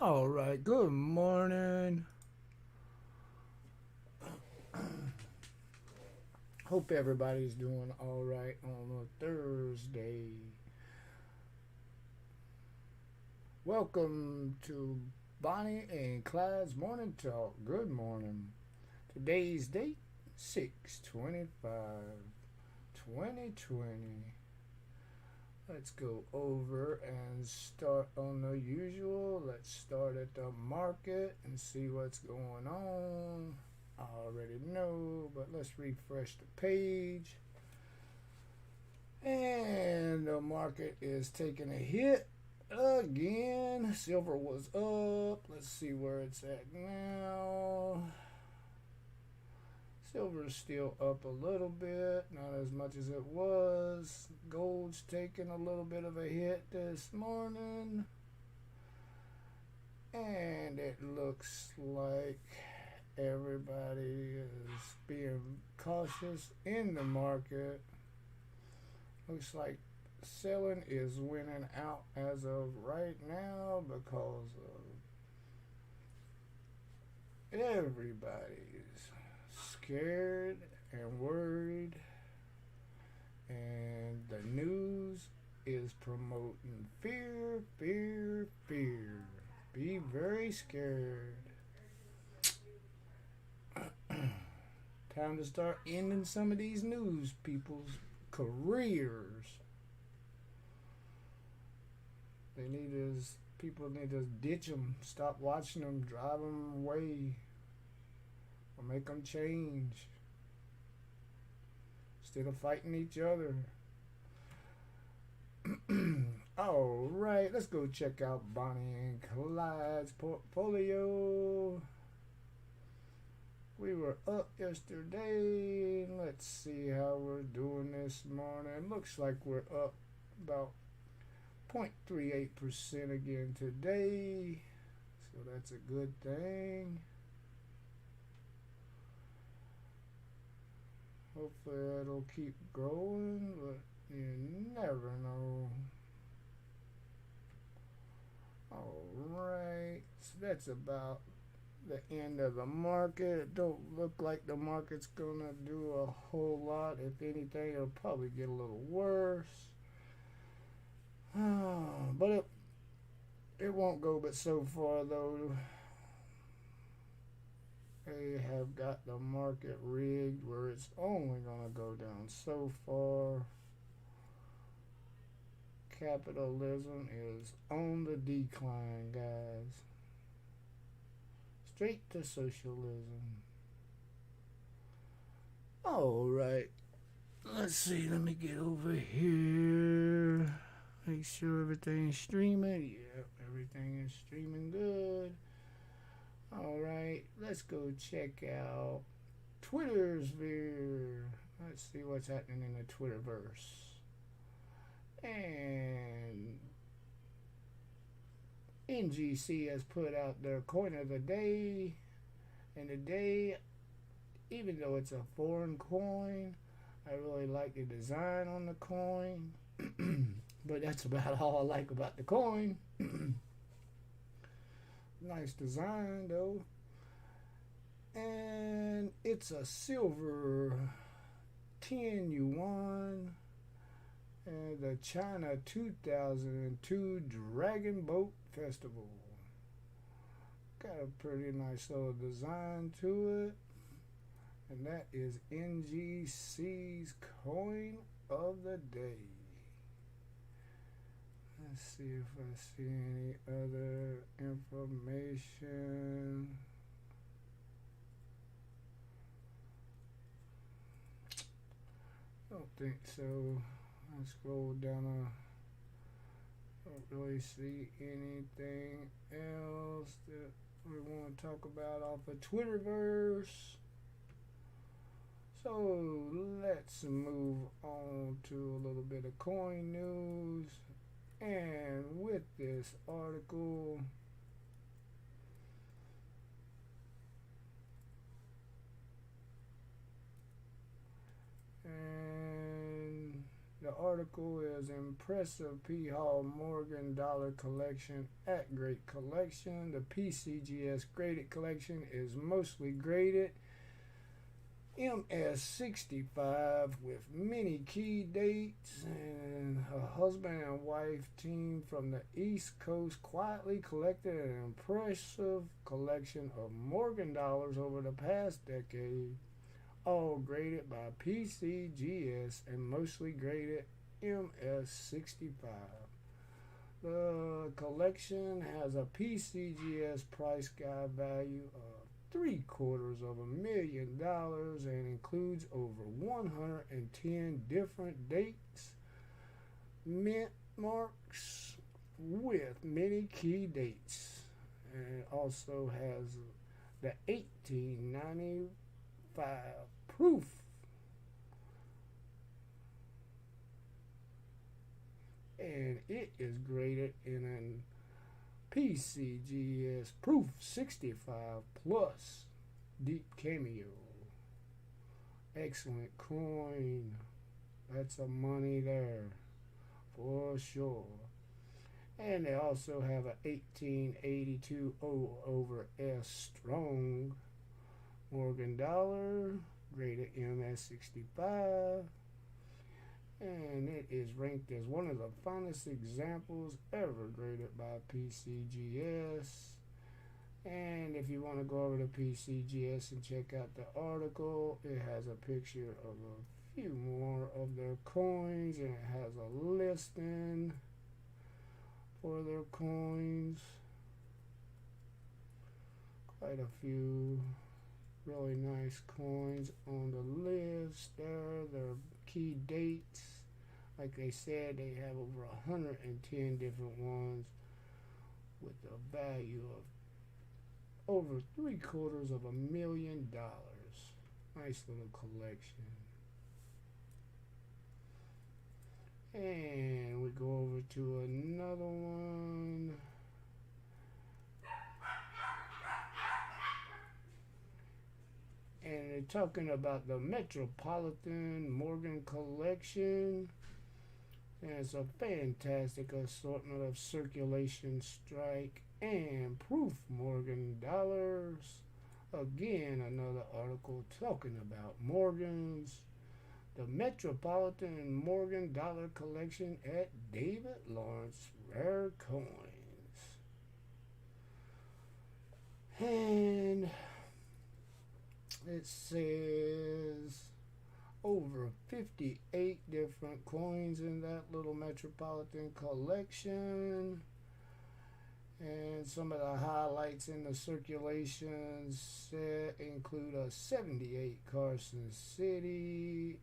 All right, good morning. Hope everybody's doing all right on a Thursday. Welcome to Bonnie and Clyde's Morning Talk. Good morning. Today's date 6/25/2020. Let's go over and start on the usual. Let's start at the market and see what's going on. I already know, but let's refresh the page. And the market is taking a hit again. Silver was up. Let's see where it's at now. Silver's still up a little bit, not as much as it was. Gold's taking a little bit of a hit this morning. And it looks like everybody is being cautious in the market. Looks like selling is winning out as of right now because of everybody's scared and worried, and the news is promoting fear, fear, fear. Be very scared. Time to start ending some of these news people's careers. People need to ditch them, stop watching them, drive them away, or make them change instead of fighting each other. All right, let's go check out Bonnie and Clyde's portfolio. We were up yesterday. Let's see how we're doing this morning. Looks like we're up about 0.38% again today. So that's a good thing. Hopefully it'll keep growing, but you never know. Alright, so that's about the end of the market. It don't look like the market's gonna do a whole lot. If anything, it'll probably get a little worse. But it won't go but so far though. They have got the market rigged where it's only gonna go down so far. Capitalism is on the decline, guys. Straight to socialism. Alright. Let's see. Let me get over here. Make sure everything's streaming. Yep, everything is streaming good. Alright. Let's go check out Twitter's sphere. Let's see what's happening in the Twitterverse. And NGC has put out their coin of the day. And today, even though it's a foreign coin, I really like the design on the coin. But that's about all I like about the coin. Nice design though. And it's a silver 10 yuan. And the China 2002 Dragon Boat Festival. Got a pretty nice little design to it. And that is NGC's coin of the day. Let's see if I see any other information. Don't think so. I scroll down. I don't really see anything else that we want to talk about off of Twitterverse. So let's move on to a little bit of coin news. And with this article, and the article article is Impressive P. Hall Morgan Dollar Collection at Great Collection. The PCGS Graded Collection is mostly graded MS65 with many key dates, and a husband and wife team from the East Coast quietly collected an impressive collection of Morgan dollars over the past decade, all graded by PCGS and mostly graded MS65. The collection has a PCGS price guide value of $750,000 and includes over 110 different dates, mint marks with many key dates, and it also has the 1895 proof. And it is graded in an PCGS Proof 65 Plus Deep Cameo. Excellent coin. That's a money there for sure. And they also have a 1882 O over S Strong Morgan dollar graded MS65. And it is ranked as one of the finest examples ever graded by PCGS. And if you want to go over to PCGS and check out the article, it has a picture of a few more of their coins, and it has a listing for their coins. Quite a few really nice coins on the list there. Their key dates, like they said, they have over 110 different ones with a value of over $750,000. Nice little collection. And we go over to another one. And they're talking about the Metropolitan Morgan Collection. And it's a fantastic assortment of circulation strike and proof Morgan dollars. Again, another article talking about Morgans. The Metropolitan Morgan Dollar Collection at David Lawrence Rare Coins. And it says over 58 different coins in that little Metropolitan collection. And some of the highlights in the circulation set include a 78 Carson City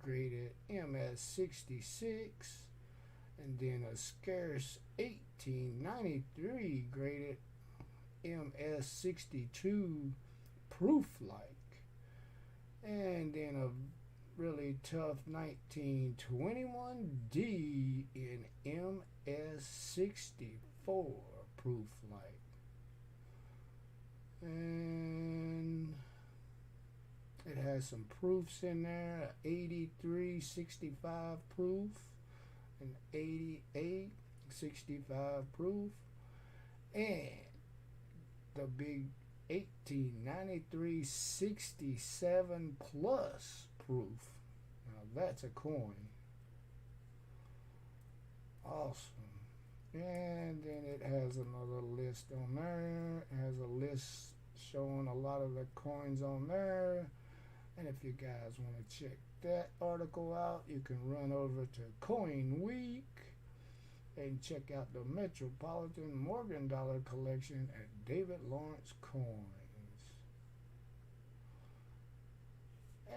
graded MS66, and then a scarce 1893 graded MS62 proof-like, and then a really tough 1921D in MS64 proof-like. And it has some proofs in there, 8365 proof, and 8865 proof, and the big 1893 67 plus proof. Now that's a coin. Awesome. And then it has another list on there. It has a list showing a lot of the coins on there. And if you guys want to check that article out, you can run over to Coin Week and check out the Metropolitan Morgan Dollar Collection at David Lawrence Coins.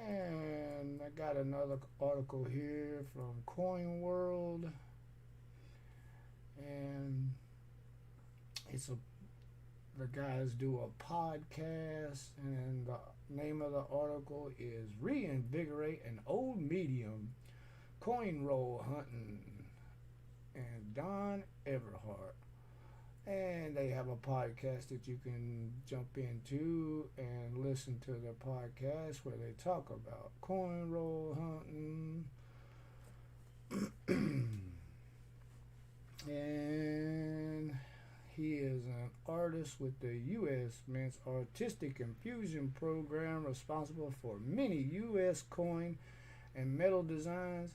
And I got another article here from Coin World, and the guys do a podcast, and the name of the article is Reinvigorate an Old Medium, Coin Roll Hunting, and Don Everhart. And they have a podcast that you can jump into and listen to their podcast where they talk about coin roll hunting And he is an artist with the U.S. Mint's Artistic Infusion Program, responsible for many U.S. coin and metal designs,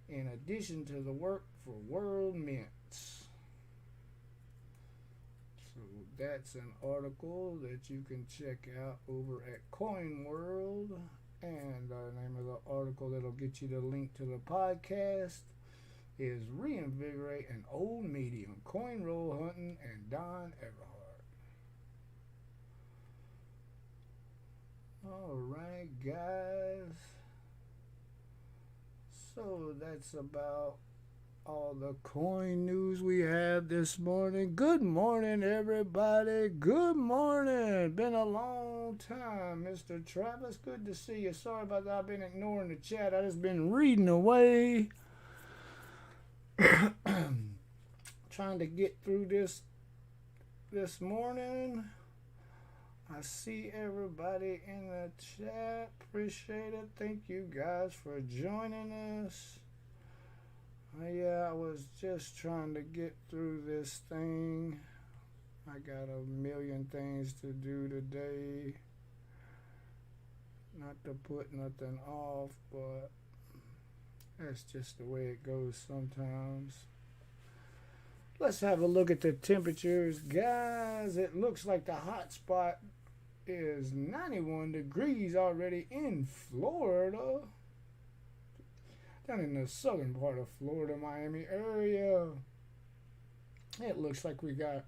in addition to the work for World Mints. So that's an article that you can check out over at Coin World. And the name of the article that'll get you the link to the podcast is Reinvigorate an Old Medium, Coin Roll Hunting, and Don Everhart. Alright, guys. So that's about all the coin news we have this morning. Good morning, everybody. Good morning. Been a long time, Mr. Travis. Good to see you. Sorry about that. I've been ignoring the chat. I just been reading away. Trying to get through this morning. I see everybody in the chat. Appreciate it. Thank you guys for joining us. Yeah, I was just trying to get through this thing. I got a million things to do today. Not to put nothing off, but that's just the way it goes sometimes. Let's have a look at the temperatures, guys. It looks like the hot spot is 91 degrees already in Florida. Down in the southern part of Florida, Miami area. It looks like we got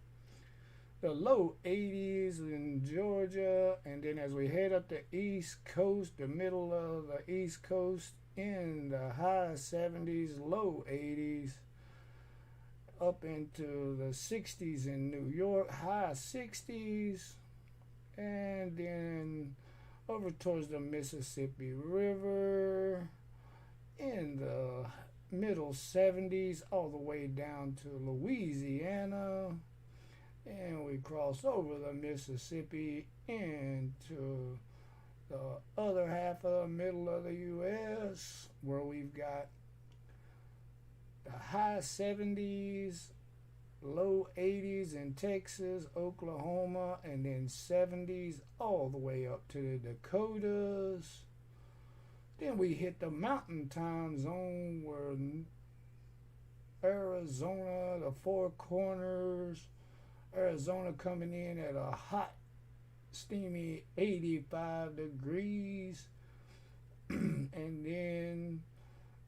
the low 80s in Georgia. And then as we head up the East Coast, the middle of the East Coast, in the high 70s, low 80s. Up into the 60s in New York, high 60s. And then over towards the Mississippi River, in the middle 70s all the way down to Louisiana, and we cross over the Mississippi into the other half of the middle of the U.S. where we've got the high 70s, low 80s in Texas, Oklahoma, and then 70s all the way up to the Dakotas. Then we hit the mountain time zone where Arizona, the Four Corners, Arizona coming in at a hot, steamy 85 degrees. And then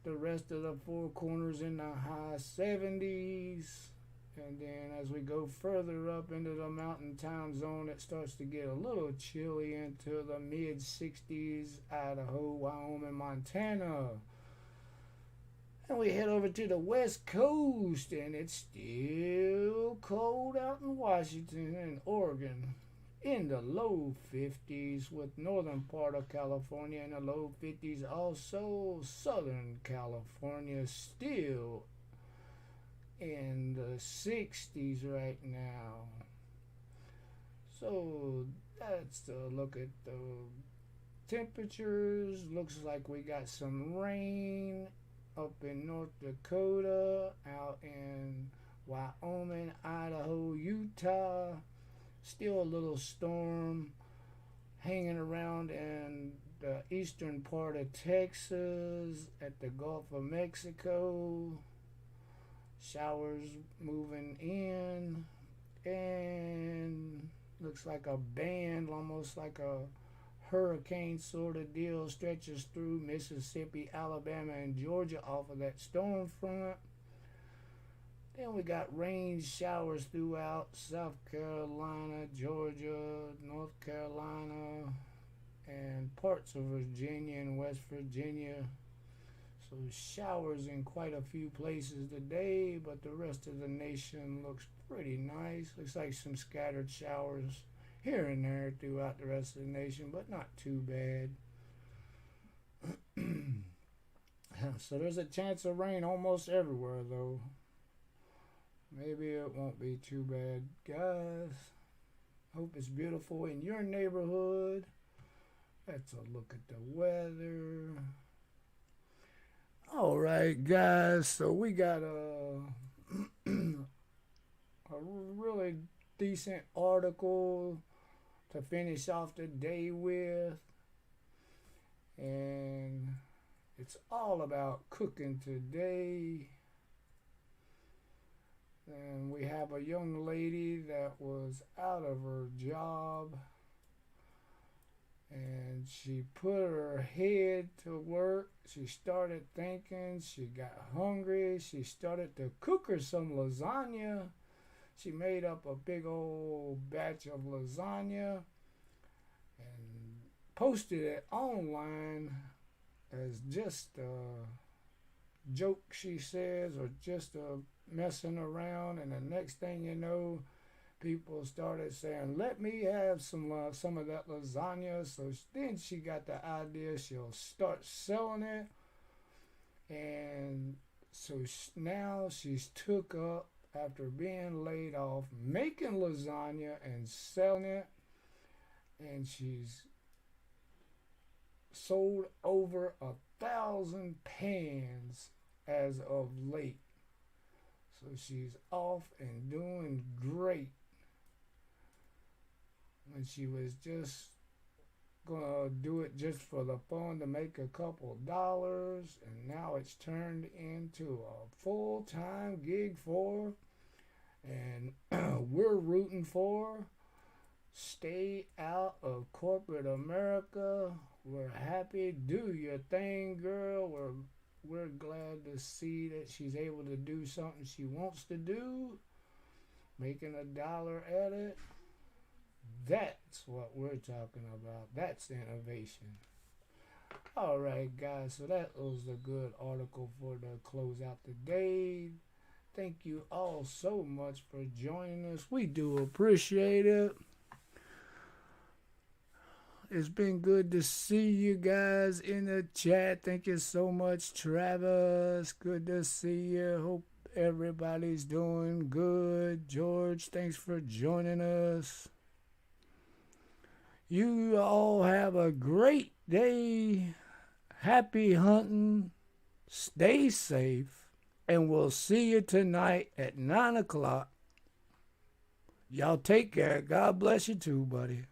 the rest of the Four Corners in the high 70s. And then as we go further up into the mountain time zone, it starts to get a little chilly into the mid 60s, Idaho, Wyoming, Montana. And we head over to the West Coast, and it's still cold out in Washington and Oregon. In the low 50s with northern part of California in the low 50s. Also Southern California still in the 60s right now. So that's the look at the temperatures. Looks like we got some rain up in North Dakota, out in Wyoming, Idaho, Utah. Still a little storm hanging around in the eastern part of Texas, at the Gulf of Mexico. Showers moving in, and looks like a band, almost like a hurricane sort of deal, stretches through Mississippi, Alabama, and Georgia off of that storm front. Then we got rain showers throughout South Carolina, Georgia, North Carolina, and parts of Virginia and West Virginia. So showers in quite a few places today, but the rest of the nation looks pretty nice. Looks like some scattered showers here and there throughout the rest of the nation, but not too bad. So there's a chance of rain almost everywhere, though. Maybe it won't be too bad, guys. Hope it's beautiful in your neighborhood. Let's a look at the weather. All right, guys. So we got a really decent article to finish off the day with, and it's all about cooking today. And we have a young lady that was out of her job, and she put her head to work. She started thinking, she got hungry, she started to cook her some lasagna. She made up a big old batch of lasagna and posted it online as just a joke, she says, or just a messing around. And the next thing you know, people started saying, "Let me have some of that lasagna." So then she got the idea she'll start selling it, and so now she's took up after being laid off making lasagna and selling it, and she's sold over 1,000 pans as of late. So she's off and doing great when she was just gonna do it just for the fun to make a couple dollars, and now it's turned into a full-time gig for her, and we're rooting for her. Stay out of corporate America. We're happy. Do your thing, girl. We're glad to see that she's able to do something she wants to do, making a dollar at it. That's what we're talking about. That's innovation. All right, guys. So that was a good article for the close out the day. Thank you all so much for joining us. We do appreciate it. It's been good to see you guys in the chat. Thank you so much, Travis. Good to see you. Hope everybody's doing good. George, thanks for joining us. You all have a great day. Happy hunting. Stay safe. And we'll see you tonight at 9 o'clock. Y'all take care. God bless you too, buddy.